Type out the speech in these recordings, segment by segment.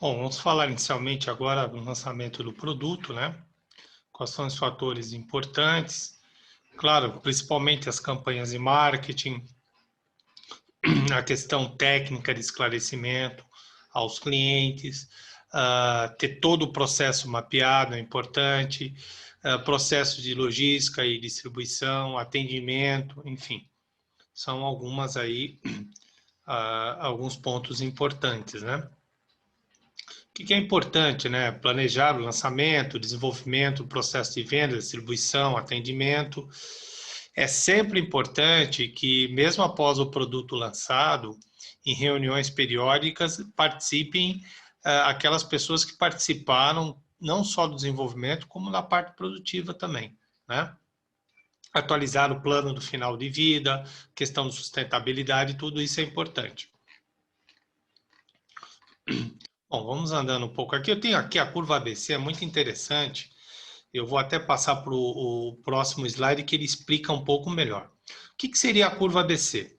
Bom, vamos falar inicialmente agora do lançamento do produto, né? Quais são os fatores importantes? Claro, principalmente as campanhas de marketing, a questão técnica de esclarecimento aos clientes, ter todo o processo mapeado é importante, processo de logística e distribuição, atendimento, enfim, são algumas aí, alguns pontos importantes, né? O que é importante, né? Planejar o lançamento, desenvolvimento, processo de venda, distribuição, atendimento. É sempre importante que, mesmo após o produto lançado, em reuniões periódicas, participem aquelas pessoas que participaram não só do desenvolvimento, como da parte produtiva também, né? Atualizar o plano do final de vida, questão de sustentabilidade, tudo isso é importante. Bom, vamos andando um pouco aqui. Eu tenho aqui a curva ABC, é muito interessante. Eu vou até passar para o próximo slide que ele explica um pouco melhor. O que seria a curva ABC?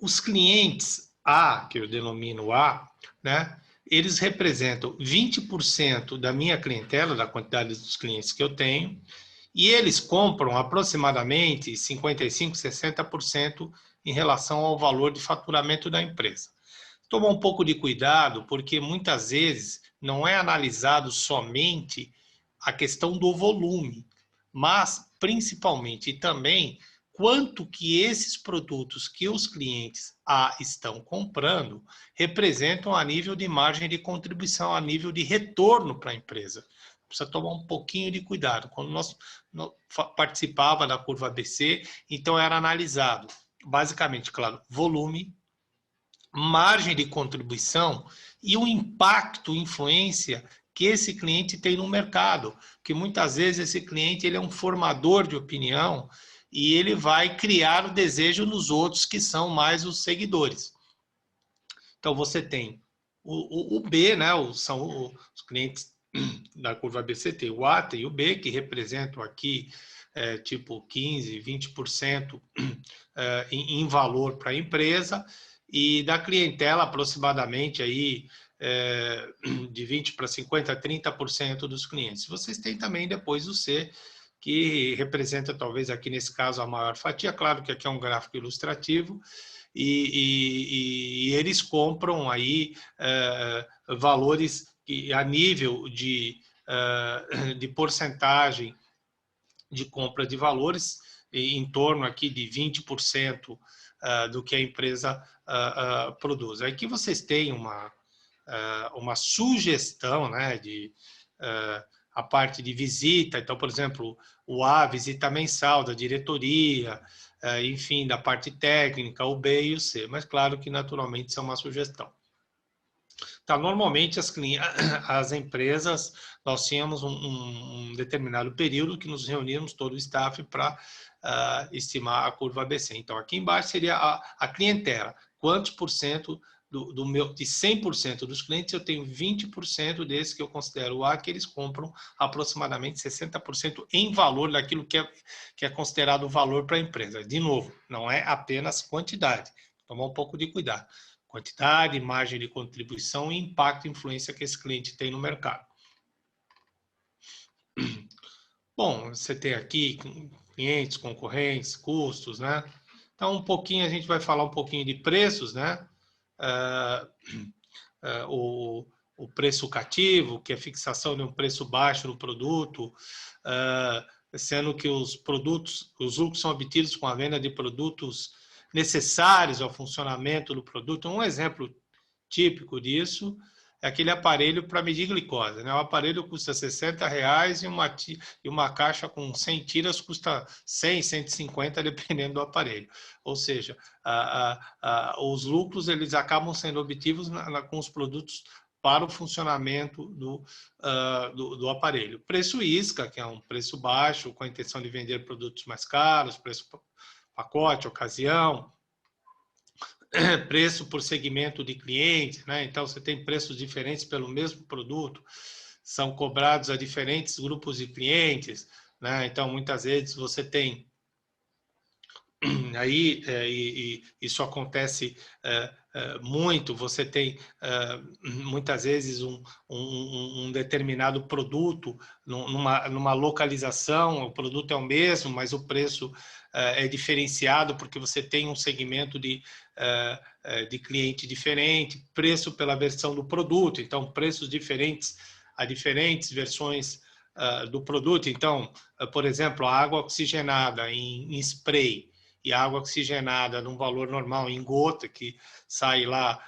Os clientes A, que eu denomino A, né, eles representam 20% da minha clientela, da quantidade dos clientes que eu tenho, e eles compram aproximadamente 55%, 60% em relação ao valor de faturamento da empresa. Tomar um pouco de cuidado, porque muitas vezes não é analisado somente a questão do volume, mas principalmente e também quanto que esses produtos que os clientes estão comprando representam a nível de margem de contribuição, a nível de retorno para a empresa. Precisa tomar um pouquinho de cuidado. Quando nós participava da curva ABC, então era analisado basicamente, claro, volume, margem de contribuição e o impacto, influência que esse cliente tem no mercado, que muitas vezes esse cliente ele é um formador de opinião e ele vai criar o desejo nos outros que são mais os seguidores. Então você tem o B, né? São os clientes da curva ABCT, o A e o B, que representam aqui tipo 15%, 20% em valor para a empresa, e da clientela aproximadamente aí de 20% para 50%, 30% dos clientes. Vocês têm também depois o C, que representa talvez aqui nesse caso a maior fatia, claro que aqui é um gráfico ilustrativo, e eles compram aí valores que, a nível de porcentagem de compra de valores, em torno aqui de 20% do que a empresa produz. Aqui vocês têm uma sugestão, né, de a parte de visita. Então, por exemplo, o A, visita mensal da diretoria, enfim, da parte técnica, o B e o C. Mas claro que naturalmente isso é uma sugestão. Tá, normalmente as empresas, nós tínhamos um determinado período que nos reuníamos todo o staff para estimar a curva ABC. Então, aqui embaixo seria a clientela. Quantos por cento de 100% dos clientes, eu tenho 20% desses que eu considero A, que eles compram aproximadamente 60% em valor daquilo que é considerado valor para a empresa. De novo, não é apenas quantidade. Tomar um pouco de cuidado. Quantidade, margem de contribuição e impacto e influência que esse cliente tem no mercado. Bom, você tem aqui clientes, concorrentes, custos, né? Então, um pouquinho, a gente vai falar um pouquinho de preços, né? O preço cativo, que é a fixação de um preço baixo no produto, sendo que os lucros são obtidos com a venda de produtos necessários ao funcionamento do produto. Um exemplo típico disso é aquele aparelho para medir glicose, né? O aparelho custa R$60 e uma caixa com 100 tiras custa 100, 150, dependendo do aparelho. Ou seja, os lucros eles acabam sendo obtidos com os produtos para o funcionamento do aparelho. Preço isca, que é um preço baixo, com a intenção de vender produtos mais caros, preço pacote, ocasião, preço por segmento de clientes, né? Então você tem preços diferentes pelo mesmo produto, são cobrados a diferentes grupos de clientes, né? Então muitas vezes você tem aí isso acontece muito, você tem muitas vezes um determinado produto numa localização, o produto é o mesmo, mas o preço é diferenciado porque você tem um segmento de cliente diferente, preço pela versão do produto, então preços diferentes a diferentes versões do produto. Então, por exemplo, a água oxigenada em spray e a água oxigenada num valor normal em gota, que sai lá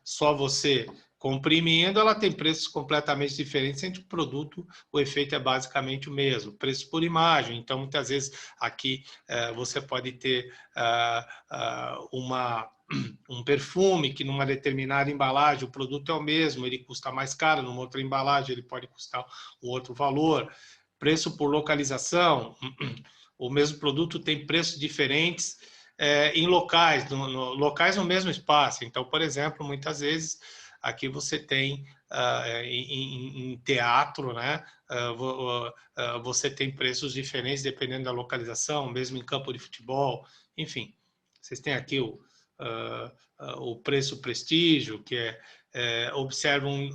só você comprimindo, ela tem preços completamente diferentes entre o produto, o efeito é basicamente o mesmo, preço por imagem. Então, muitas vezes aqui você pode ter um perfume que numa determinada embalagem o produto é o mesmo, ele custa mais caro, numa outra embalagem ele pode custar um outro valor. Preço por localização, o mesmo produto tem preços diferentes em locais, locais no mesmo espaço. Então, por exemplo, muitas vezes aqui você tem em teatro, né? Você tem preços diferentes dependendo da localização, mesmo em campo de futebol, enfim. Vocês têm aqui o preço prestígio, que observam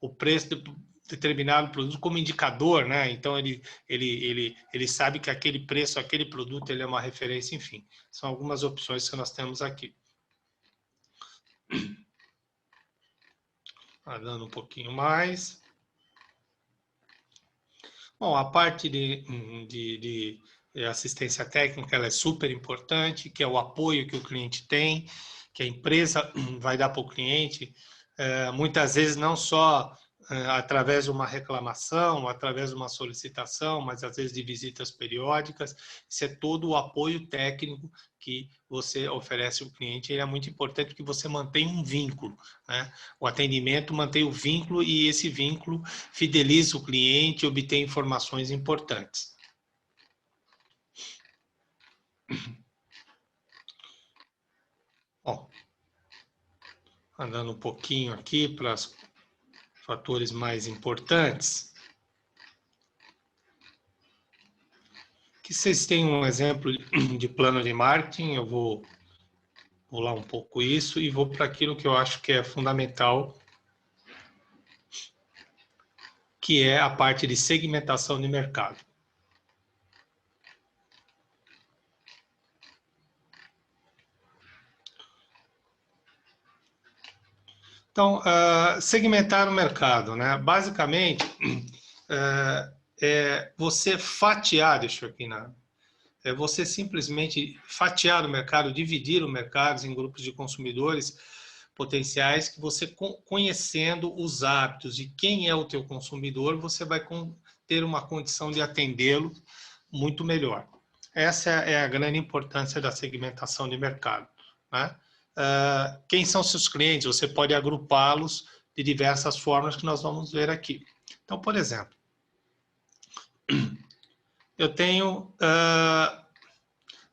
o preço determinado produto como indicador, né? Então ele sabe que aquele preço, aquele produto, ele é uma referência, enfim. São algumas opções que nós temos aqui. Dando um pouquinho mais. Bom, a parte de assistência técnica ela é super importante, que é o apoio que o cliente tem, que a empresa vai dar para o cliente, muitas vezes não só através de uma reclamação, através de uma solicitação, mas às vezes de visitas periódicas. Isso é todo o apoio técnico que você oferece ao cliente. Ele é muito importante porque você mantém um vínculo, né? O atendimento mantém o vínculo e esse vínculo fideliza o cliente e obtém informações importantes. Bom, andando um pouquinho aqui para os fatores mais importantes. Aqui vocês têm um exemplo de plano de marketing, eu vou pular um pouco isso e vou para aquilo que eu acho que é fundamental, que é a parte de segmentação de mercado. Então, segmentar o mercado, né? Basicamente, você fatiar, deixa eu aqui é você simplesmente fatiar o mercado, dividir o mercado em grupos de consumidores potenciais que você, conhecendo os hábitos de quem é o teu consumidor, você vai ter uma condição de atendê-lo muito melhor. Essa é a grande importância da segmentação de mercado, né? Quem são seus clientes? Você pode agrupá-los de diversas formas que nós vamos ver aqui. Então, por exemplo, eu tenho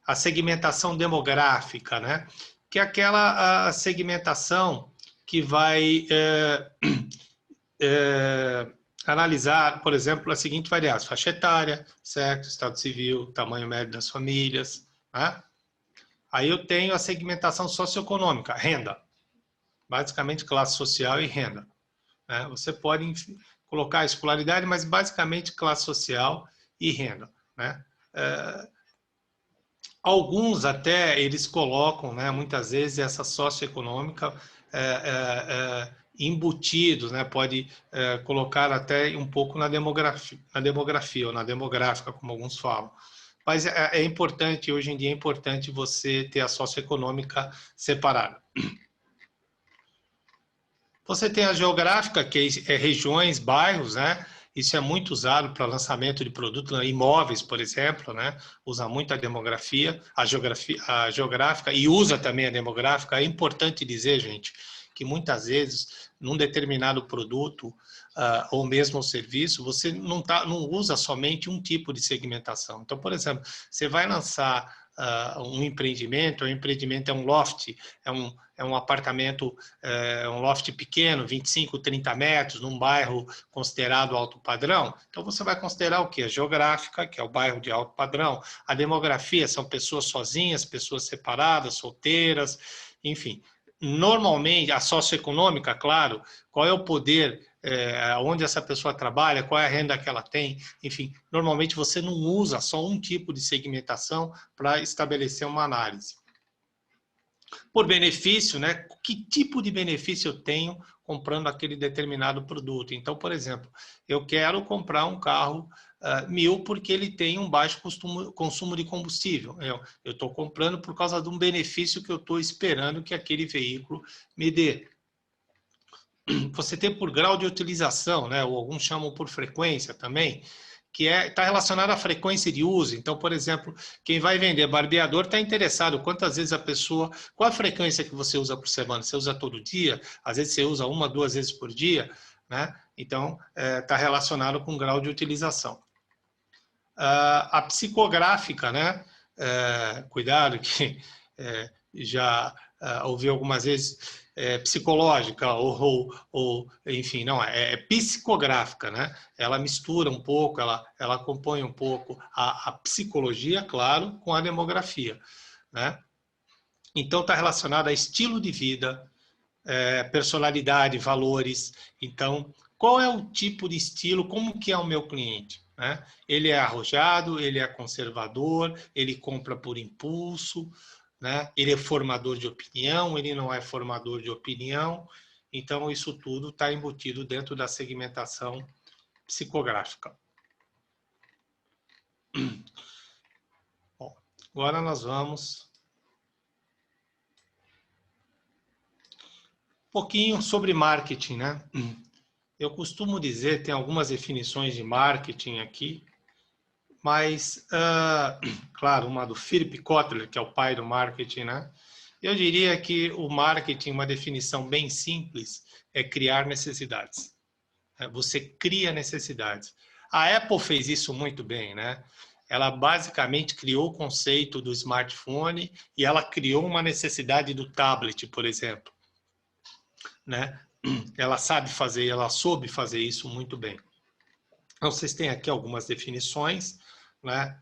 a segmentação demográfica, né? Que é aquela segmentação que vai analisar, por exemplo, a seguinte variável: faixa etária, sexo, estado civil, tamanho médio das famílias, né? Aí eu tenho a segmentação socioeconômica, renda. Basicamente classe social e renda, né? Você pode colocar a escolaridade, mas basicamente classe social e renda, né? Alguns até eles colocam, né, muitas vezes essa socioeconômica embutidos, né? Pode colocar até um pouco na demografia ou na demográfica, como alguns falam. Mas é importante, hoje em dia é importante você ter a socioeconômica separada. Você tem a geográfica, que é regiões, bairros, né? Isso é muito usado para lançamento de produtos, imóveis, por exemplo, né? Usa muito a demografia, a geográfica e usa também a demográfica. É importante dizer, gente, que muitas vezes, num determinado produto ou mesmo serviço, você não usa somente um tipo de segmentação. Então, por exemplo, você vai lançar um empreendimento, é um loft, é um apartamento, um loft pequeno, 25, 30 metros, num bairro considerado alto padrão. Então, você vai considerar o quê? A geográfica, que é o bairro de alto padrão. A demografia são pessoas sozinhas, pessoas separadas, solteiras, enfim. normalmente, a socioeconômica, claro, qual é o poder, onde essa pessoa trabalha, qual é a renda que ela tem, enfim, normalmente você não usa só um tipo de segmentação para estabelecer uma análise. Por benefício, né? Que tipo de benefício eu tenho comprando aquele determinado produto? Então, por exemplo, eu quero comprar um carro 1000 porque ele tem um baixo consumo de combustível. Eu estou comprando por causa de um benefício que eu estou esperando que aquele veículo me dê. Você tem por grau de utilização, né? Ou alguns chamam por frequência também, que está relacionado à frequência de uso. Então, por exemplo, quem vai vender barbeador está interessado quantas vezes a pessoa, qual a frequência que você usa por semana? Você usa todo dia? Às vezes você usa 1, 2 vezes por dia, né? Então, está relacionado com o grau de utilização. A psicográfica, né? Cuidado que já ouvi algumas vezes psicológica ou enfim, não, é psicográfica, né? Ela mistura um pouco, ela compõe um pouco a psicologia, claro, com a demografia, né? Então, está relacionado a estilo de vida, personalidade, valores. Então, qual é o tipo de estilo, como que é o meu cliente? Né? Ele é arrojado, ele é conservador, ele compra por impulso, né? Ele é formador de opinião, ele não é formador de opinião. Então, isso tudo está embutido dentro da segmentação psicográfica. Bom, agora nós vamos um pouquinho sobre marketing, né? Eu costumo dizer, tem algumas definições de marketing aqui, mas, claro, uma do Philip Kotler, que é o pai do marketing, né? Eu diria que o marketing, uma definição bem simples, é criar necessidades. Você cria necessidades. A Apple fez isso muito bem, né? Ela basicamente criou o conceito do smartphone e ela criou uma necessidade do tablet, por exemplo, né? Ela sabe fazer, ela soube fazer isso muito bem. Então, vocês têm aqui algumas definições, né?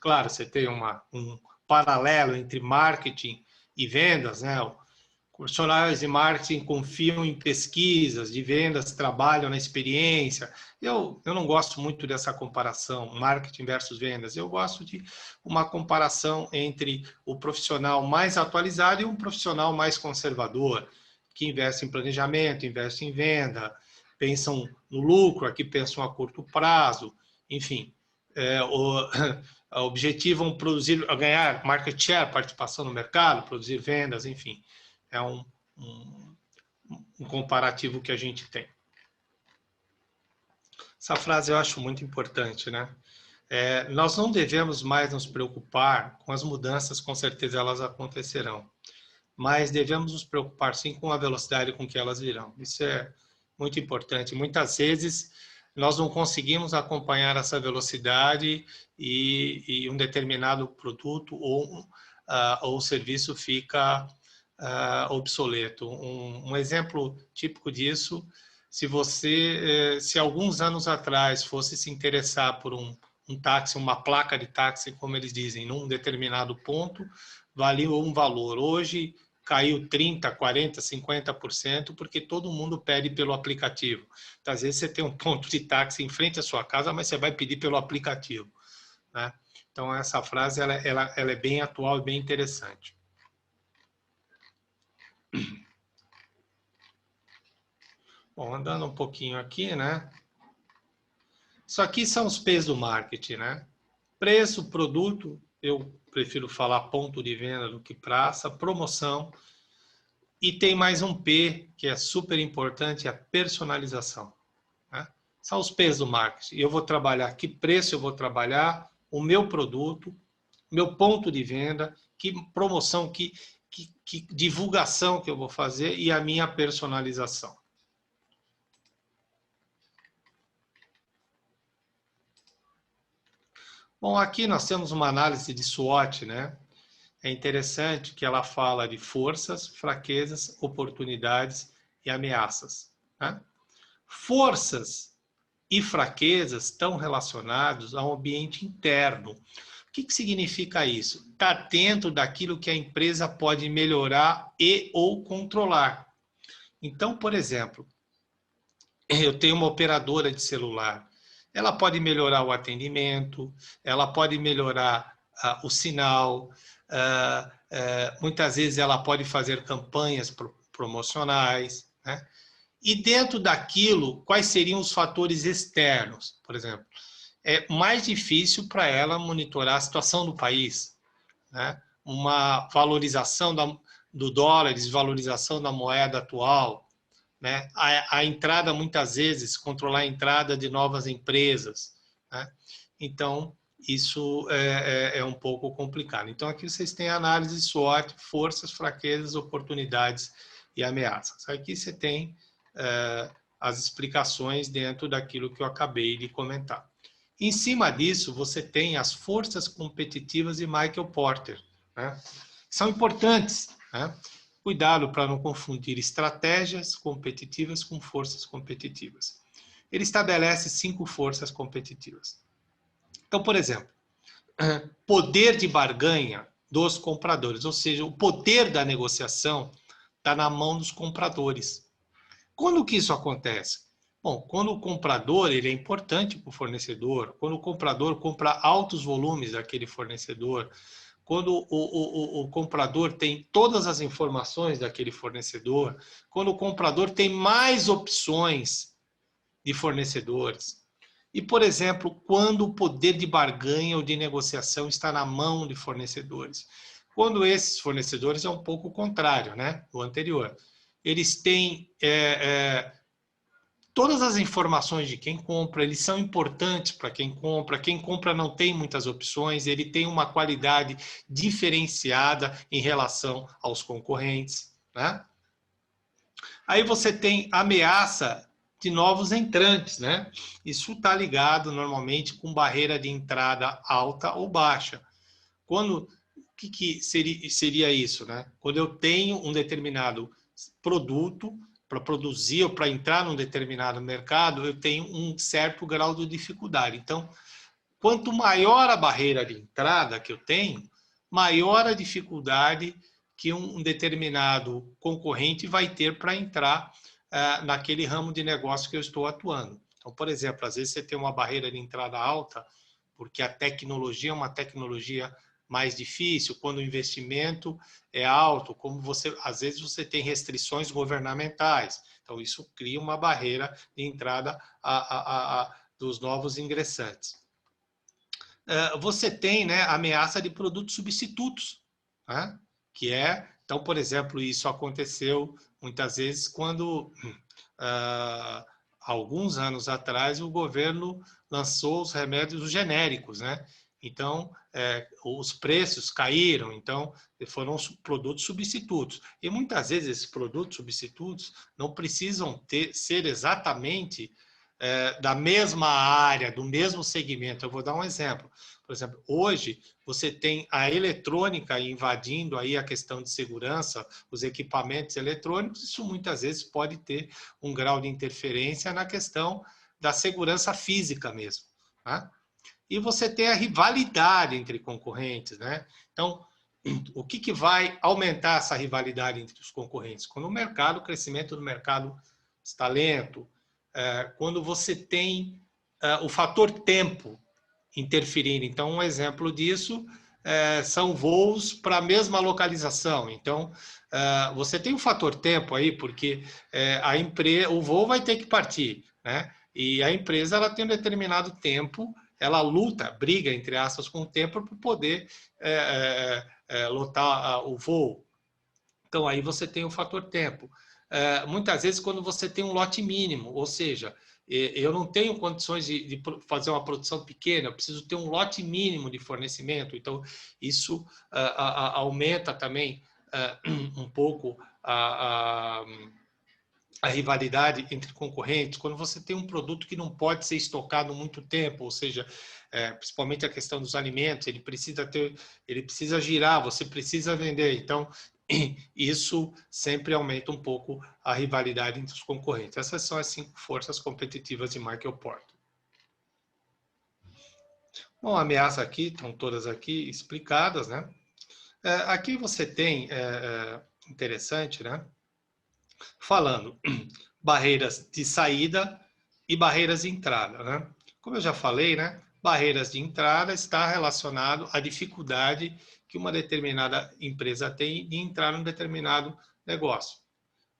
Claro, você tem um paralelo entre marketing e vendas, né? Profissionais de marketing confiam em pesquisas, de vendas trabalham na experiência. Eu não gosto muito dessa comparação, marketing versus vendas. Eu gosto de uma comparação entre o profissional mais atualizado e um profissional mais conservador, que investe em planejamento, investe em venda, pensam no lucro, aqui pensam a curto prazo, enfim. Objetivam produzir, ganhar market share, participação no mercado, produzir vendas, enfim. É um comparativo que a gente tem. Essa frase eu acho muito importante, né? Nós não devemos mais nos preocupar com as mudanças, com certeza elas acontecerão. Mas devemos nos preocupar sim com a velocidade com que elas virão. Isso é muito importante. Muitas vezes nós não conseguimos acompanhar essa velocidade e um determinado produto ou serviço fica obsoleto. Um exemplo típico disso, se alguns anos atrás fosse se interessar por um táxi, uma placa de táxi, como eles dizem, num determinado ponto, valia um valor. Hoje caiu 30%, 40%, 50%, porque todo mundo pede pelo aplicativo. Então, às vezes você tem um ponto de táxi em frente à sua casa, mas você vai pedir pelo aplicativo, né? Então, essa frase ela é bem atual e bem interessante. Bom, andando um pouquinho aqui, né? Isso aqui são os P's do marketing, né? Preço, produto, eu prefiro falar ponto de venda do que praça, promoção. E tem mais um P, que é super importante, a personalização, né? São os P's do marketing. Eu vou trabalhar que preço eu vou trabalhar, o meu produto, meu ponto de venda, que promoção, que divulgação que eu vou fazer e a minha personalização. Bom, aqui nós temos uma análise de SWOT, né? É interessante que ela fala de forças, fraquezas, oportunidades e ameaças, né? Forças e fraquezas estão relacionados ao ambiente interno. O que significa isso? Está dentro daquilo que a empresa pode melhorar e ou controlar. Então, por exemplo, eu tenho uma operadora de celular. Ela pode melhorar o atendimento, ela pode melhorar o sinal, muitas vezes ela pode fazer campanhas promocionais, né? E dentro daquilo, quais seriam os fatores externos? Por exemplo, é mais difícil para ela monitorar a situação do país, né? Uma valorização do dólar, desvalorização da moeda atual, né? A entrada, muitas vezes, controlar a entrada de novas empresas, né? Então, isso é um pouco complicado. Então, aqui vocês têm análise SWOT, forças, fraquezas, oportunidades e ameaças. Aqui você tem as explicações dentro daquilo que eu acabei de comentar. Em cima disso, você tem as forças competitivas de Michael Porter, né? São importantes, né? Cuidado para não confundir estratégias competitivas com forças competitivas. Ele estabelece 5 forças competitivas. Então, por exemplo, poder de barganha dos compradores, ou seja, o poder da negociação está na mão dos compradores. Quando que isso acontece? Bom, quando o comprador ele é importante para o fornecedor, quando o comprador compra altos volumes daquele fornecedor, quando o comprador tem todas as informações daquele fornecedor, quando o comprador tem mais opções de fornecedores. E, por exemplo, quando o poder de barganha ou de negociação está na mão de fornecedores. Quando esses fornecedores é um pouco o contrário, né, do anterior. Eles têm todas as informações de quem compra, eles são importantes para quem compra não tem muitas opções, ele tem uma qualidade diferenciada em relação aos concorrentes, né? Aí você tem ameaça de novos entrantes, né? Isso está ligado normalmente com barreira de entrada alta ou baixa. O que seria isso, né? Quando eu tenho um determinado produto para produzir ou para entrar num determinado mercado, eu tenho um certo grau de dificuldade. Então, quanto maior a barreira de entrada que eu tenho, maior a dificuldade que um determinado concorrente vai ter para entrar naquele ramo de negócio que eu estou atuando. Então, por exemplo, às vezes você tem uma barreira de entrada alta, porque a tecnologia é uma tecnologia mais difícil, quando o investimento é alto, como às vezes você tem restrições governamentais. Então, isso cria uma barreira de entrada dos novos ingressantes. Você tem, né, a ameaça de produtos substitutos, né? Que então, por exemplo, isso aconteceu muitas vezes quando, alguns anos atrás, o governo lançou os remédios genéricos, né? Então, os preços caíram, então foram produtos substitutos. E muitas vezes esses produtos substitutos não precisam ser exatamente da mesma área, do mesmo segmento. Eu vou dar um exemplo. Por exemplo, hoje você tem a eletrônica invadindo aí a questão de segurança, os equipamentos eletrônicos, isso muitas vezes pode ter um grau de interferência na questão da segurança física mesmo, né? E você tem a rivalidade entre concorrentes, né? Então, o que vai aumentar essa rivalidade entre os concorrentes? Quando o crescimento do mercado está lento, quando você tem o fator tempo interferindo. Então, um exemplo disso são voos para a mesma localização. Então, você tem um fator tempo aí, porque o voo vai ter que partir, né? E a empresa ela tem um determinado tempo, ela luta, briga, entre aspas, com o tempo para poder lotar o voo. Então, aí você tem o fator tempo. Muitas vezes, quando você tem um lote mínimo, ou seja, eu não tenho condições de fazer uma produção pequena, eu preciso ter um lote mínimo de fornecimento. Então, isso aumenta também um pouco a rivalidade entre concorrentes. Quando você tem um produto que não pode ser estocado muito tempo, ou seja, principalmente a questão dos alimentos, ele precisa girar, você precisa vender. Então, isso sempre aumenta um pouco a rivalidade entre os concorrentes. Essas são as 5 forças competitivas de Michael Porter. Bom, a ameaça aqui, estão todas aqui explicadas, né? Aqui você tem, interessante, né? Falando barreiras de saída e barreiras de entrada, né? Como eu já falei, né? Barreiras de entrada está relacionado à dificuldade que uma determinada empresa tem de entrar num determinado negócio.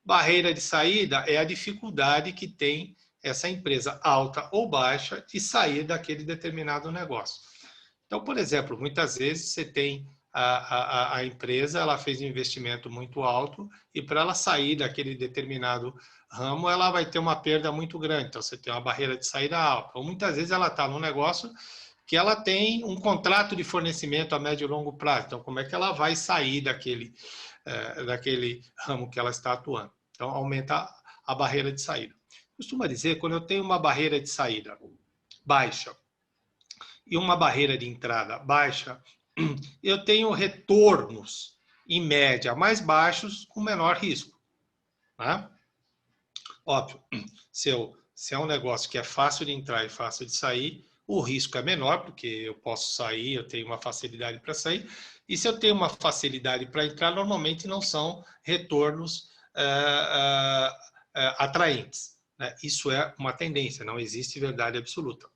Barreira de saída é a dificuldade que tem essa empresa, alta ou baixa, de sair daquele determinado negócio. Então, por exemplo, muitas vezes você tem a empresa, ela fez um investimento muito alto e para ela sair daquele determinado ramo, ela vai ter uma perda muito grande. Então, você tem uma barreira de saída alta. Ou muitas vezes ela está num negócio que ela tem um contrato de fornecimento a médio e longo prazo. Então, como é que ela vai sair daquele ramo que ela está atuando? Então, aumenta a barreira de saída. Costuma dizer, quando eu tenho uma barreira de saída baixa e uma barreira de entrada baixa, eu tenho retornos, em média, mais baixos com menor risco. Né? Óbvio, se é um negócio que é fácil de entrar e fácil de sair, o risco é menor, porque eu posso sair, eu tenho uma facilidade para sair, e se eu tenho uma facilidade para entrar, normalmente não são retornos atraentes. Né? Isso é uma tendência, não existe verdade absoluta.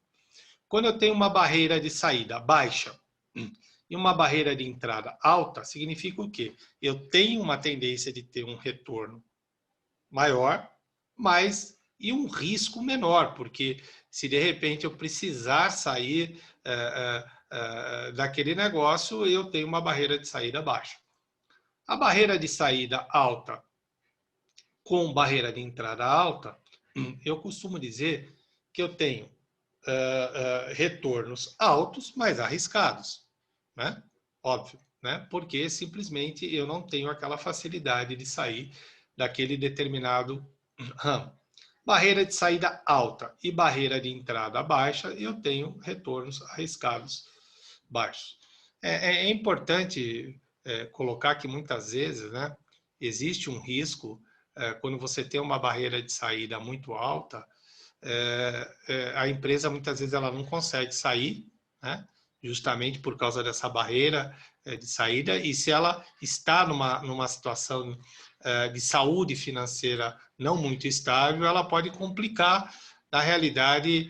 Quando eu tenho uma barreira de saída baixa e uma barreira de entrada alta, significa o quê? Eu tenho uma tendência de ter um retorno maior, mas e um risco menor, porque se de repente eu precisar sair daquele negócio, eu tenho uma barreira de saída baixa. A barreira de saída alta com barreira de entrada alta, eu costumo dizer que eu tenho retornos altos, mas arriscados, né? Óbvio, né? Porque simplesmente eu não tenho aquela facilidade de sair daquele determinado ramo. Barreira de saída alta e barreira de entrada baixa, eu tenho retornos arriscados baixos. É importante colocar que muitas vezes, né, existe um risco quando você tem uma barreira de saída muito alta, a empresa muitas vezes ela não consegue sair, né? Justamente por causa dessa barreira de saída, e se ela está numa situação de saúde financeira não muito estável, ela pode complicar, na realidade,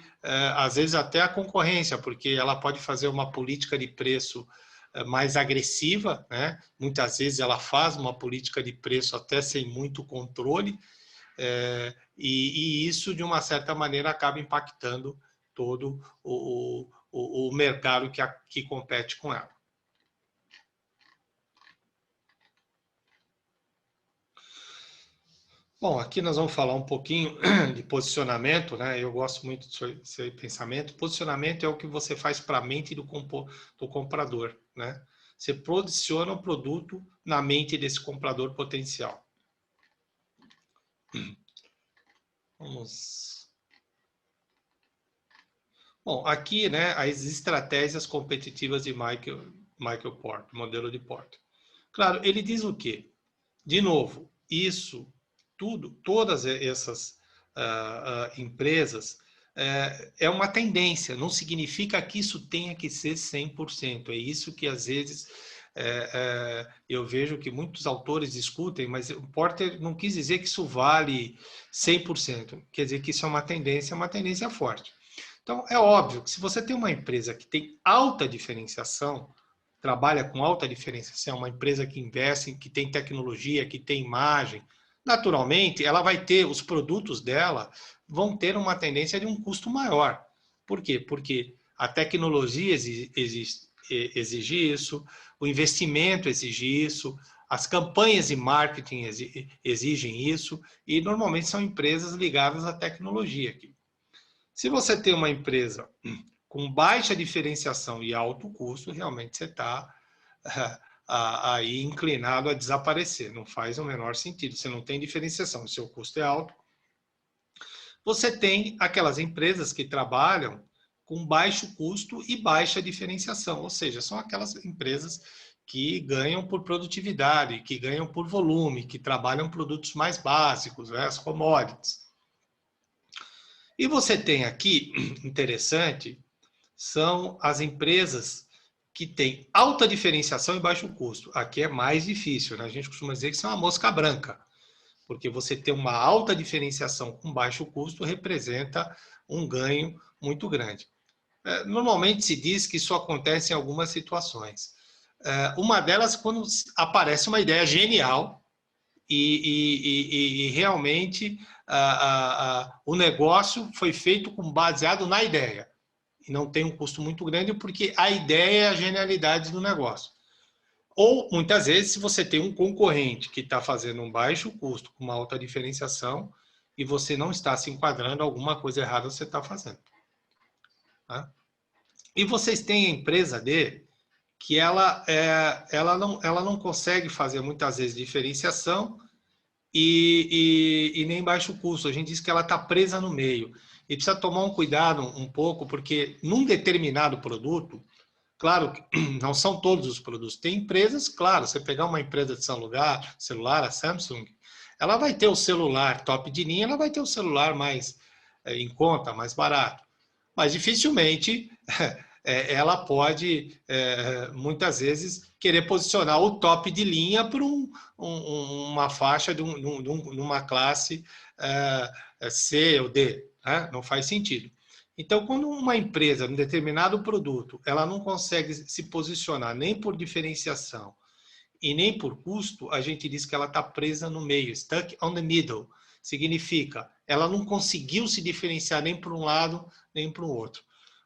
às vezes até a concorrência, porque ela pode fazer uma política de preço mais agressiva, né? Muitas vezes ela faz uma política de preço até sem muito controle, e isso, de uma certa maneira, acaba impactando todo o mercado que compete com ela. Bom, aqui nós vamos falar um pouquinho de posicionamento, né? Eu gosto muito desse pensamento. Posicionamento é o que você faz para a mente do comprador, né? Você posiciona o produto na mente desse comprador potencial. Vamos. Bom, aqui, né, as estratégias competitivas de Michael Porter, modelo de Porter. Claro, ele diz o quê? De novo, isso tudo, todas essas empresas, é uma tendência, não significa que isso tenha que ser 100%. É isso que, às vezes, eu vejo que muitos autores discutem, mas o Porter não quis dizer que isso vale 100%. Quer dizer que isso é uma tendência forte. Então, é óbvio que se você tem uma empresa que tem alta diferenciação, trabalha com alta diferenciação, uma empresa que investe, que tem tecnologia, que tem imagem, naturalmente, ela vai ter, os produtos dela vão ter uma tendência de um custo maior. Por quê? Porque a tecnologia exige isso, o investimento exige isso, as campanhas de marketing exigem isso, e normalmente são empresas ligadas à tecnologia aqui. Se você tem uma empresa com baixa diferenciação e alto custo, realmente você está aí inclinado a desaparecer. Não faz o menor sentido. Você não tem diferenciação, o seu custo é alto. Você tem aquelas empresas que trabalham com baixo custo e baixa diferenciação, ou seja, são aquelas empresas que ganham por produtividade, que ganham por volume, que trabalham produtos mais básicos, né, as commodities. E você tem aqui, interessante, são as empresas que têm alta diferenciação e baixo custo. Aqui é mais difícil, né? A gente costuma dizer que isso é uma mosca branca, porque você ter uma alta diferenciação com baixo custo representa um ganho muito grande. Normalmente se diz que isso acontece em algumas situações. Uma delas quando aparece uma ideia genial e realmente o negócio foi feito baseado na ideia. E não tem um custo muito grande porque a ideia é a genialidade do negócio. Ou, muitas vezes, se você tem um concorrente que está fazendo um baixo custo com uma alta diferenciação e você não está se enquadrando, alguma coisa errada você está fazendo. Tá? E vocês têm a empresa D, que ela não consegue fazer muitas vezes diferenciação e nem baixo custo. A gente diz que ela está presa no meio. E precisa tomar um cuidado um pouco, porque num determinado produto, claro que não são todos os produtos. Tem empresas, claro, você pegar uma empresa de celular, a Samsung, ela vai ter o celular top de linha, ela vai ter o celular mais em conta, mais barato. Mas dificilmente ela pode, muitas vezes, querer posicionar o top de linha por uma faixa de uma classe C ou D. Né? Não faz sentido. Então, quando uma empresa, um determinado produto, ela não consegue se posicionar nem por diferenciação e nem por custo, a gente diz que ela está presa no meio, stuck on the middle. Significa, ela não conseguiu se diferenciar nem para um lado, nem para o outro.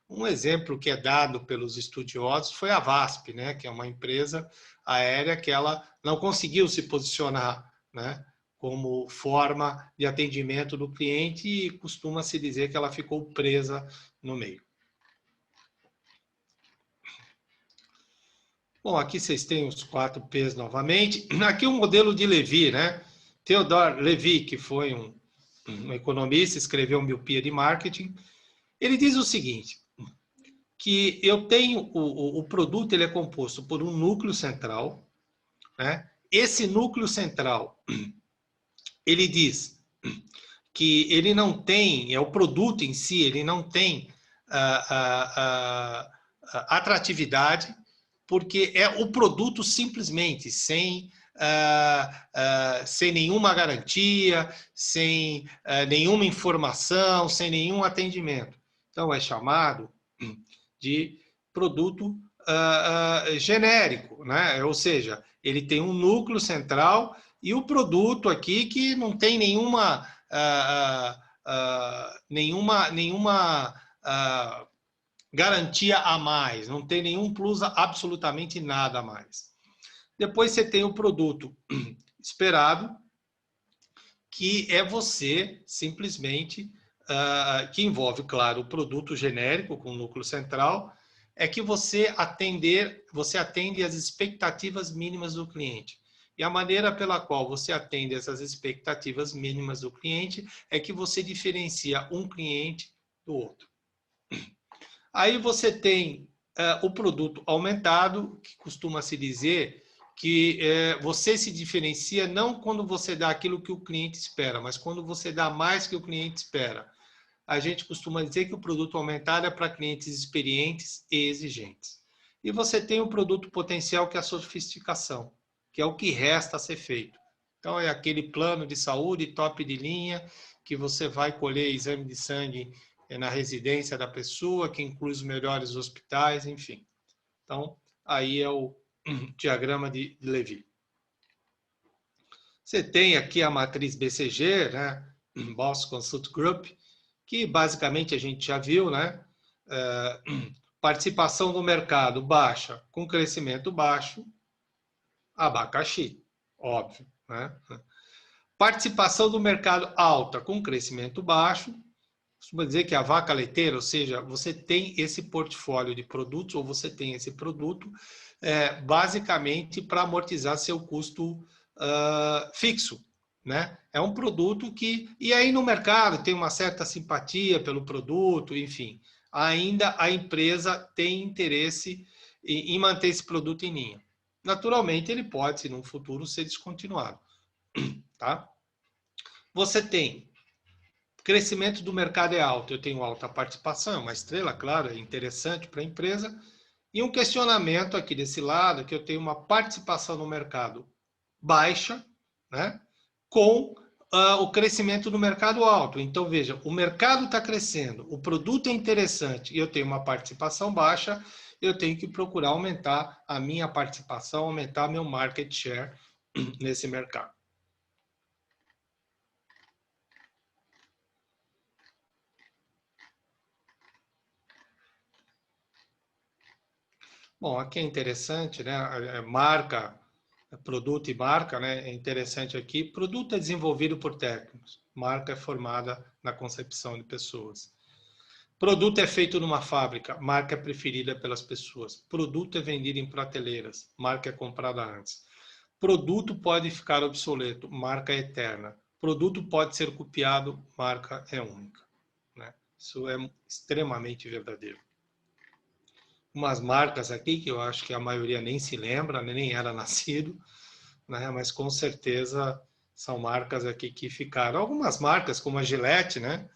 Um exemplo que é dado pelos estudiosos foi a VASP, né, que é uma empresa aérea que ela não conseguiu se posicionar, né, como forma de atendimento do cliente e costuma-se dizer que ela ficou presa no meio. Bom, aqui vocês têm os 4 P's novamente. Aqui o modelo de Levy, né? Theodore Levy, que foi um economista, escreveu Miopia de Marketing. Ele diz o seguinte, que eu tenho o produto, ele é composto por um núcleo central, né? Esse núcleo central, ele diz que ele não tem, o produto em si, ele não tem atratividade, porque é o produto simplesmente sem nenhuma garantia, sem nenhuma informação, sem nenhum atendimento. Então, é chamado de produto genérico, né? Ou seja, ele tem um núcleo central e o produto aqui que não tem nenhuma garantia a mais, não tem nenhum plus, absolutamente nada a mais. Depois você tem o produto esperado, que é você simplesmente, que envolve, claro, o produto genérico com o núcleo central, é que você atende às expectativas mínimas do cliente. E a maneira pela qual você atende essas expectativas mínimas do cliente é que você diferencia um cliente do outro. Aí você tem o produto aumentado, que costuma se dizer que você se diferencia não quando você dá aquilo que o cliente espera, mas quando você dá mais que o cliente espera. A gente costuma dizer que o produto aumentado é para clientes experientes e exigentes. E você tem o produto potencial, que é a sofisticação, que é o que resta a ser feito. Então, é aquele plano de saúde top de linha, que você vai colher exame de sangue na residência da pessoa, que inclui os melhores hospitais, enfim. Então, aí é o diagrama de Levy. Você tem aqui a matriz BCG, né? Boston Consult Group, que basicamente a gente já viu, né? Participação no mercado baixa, com crescimento baixo, abacaxi, óbvio, né? Participação do mercado alta, com crescimento baixo, costuma dizer que a vaca leiteira, ou seja, você tem esse portfólio de produtos, ou você tem esse produto, basicamente para amortizar seu custo fixo. Né? É um produto que... E aí no mercado tem uma certa simpatia pelo produto, enfim. Ainda a empresa tem interesse em manter esse produto em linha. Naturalmente, ele pode, no futuro, ser descontinuado. Tá? Você tem Crescimento do mercado é alto, eu tenho alta participação, é uma estrela, claro, é interessante para a empresa. E um questionamento aqui desse lado, que eu tenho uma participação no mercado baixa, né, com o crescimento do mercado alto. Então, veja, o mercado está crescendo, o produto é interessante e eu tenho uma participação baixa, eu tenho que procurar aumentar a minha participação, aumentar meu market share nesse mercado. Bom, aqui é interessante, né? Marca, produto e marca, né? É interessante aqui. Produto é desenvolvido por técnicos. Marca é formada na concepção de pessoas. Produto é feito numa fábrica. Marca é preferida pelas pessoas. Produto é vendido em prateleiras. Marca é comprada antes. Produto pode ficar obsoleto. Marca é eterna. Produto pode ser copiado. Marca é única, né? Isso é extremamente verdadeiro. Umas marcas aqui que eu acho que a maioria nem se lembra, nem era nascido, né? Mas com certeza são marcas aqui que ficaram. Algumas marcas, como a Gillette, né?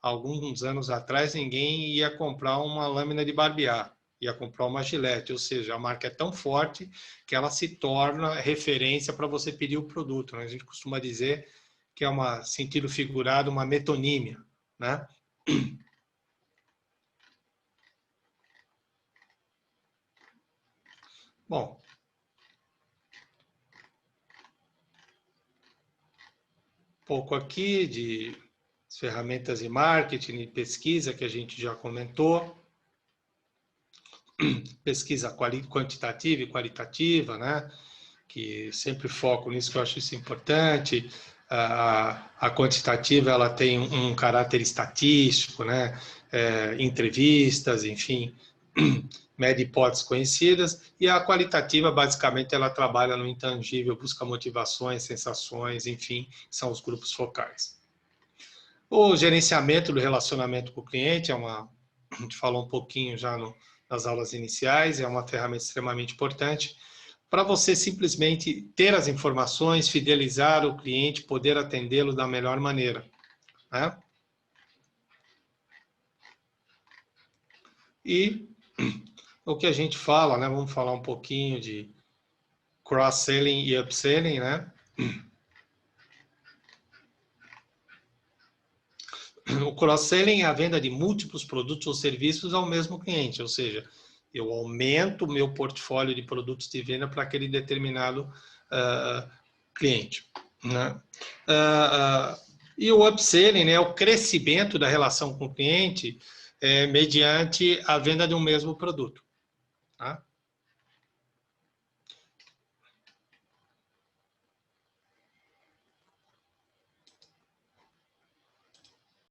Alguns anos atrás ninguém ia comprar uma lâmina de barbear, ia comprar uma Gillette, ou seja, a marca é tão forte que ela se torna referência para você pedir o produto, né? A gente costuma dizer que é uma, sentido figurado, uma metonímia, né? Bom, pouco aqui de ferramentas de marketing e pesquisa que a gente já comentou. Pesquisa quantitativa e qualitativa, né? Que sempre foco nisso, que eu acho isso importante. A quantitativa ela tem um caráter estatístico, né? Entrevistas, enfim, mede hipóteses conhecidas, e a qualitativa, basicamente, ela trabalha no intangível, busca motivações, sensações, enfim, são os grupos focais. O gerenciamento do relacionamento com o cliente a gente falou um pouquinho já nas aulas iniciais, é uma ferramenta extremamente importante para você simplesmente ter as informações, fidelizar o cliente, poder atendê-lo da melhor maneira, né? E o que a gente fala, né? Vamos falar um pouquinho de cross-selling e upselling, né? O cross-selling é a venda de múltiplos produtos ou serviços ao mesmo cliente, ou seja, eu aumento o meu portfólio de produtos de venda para aquele determinado cliente, né? E o upselling, né, é o crescimento da relação com o cliente mediante a venda de um mesmo produto. Tá?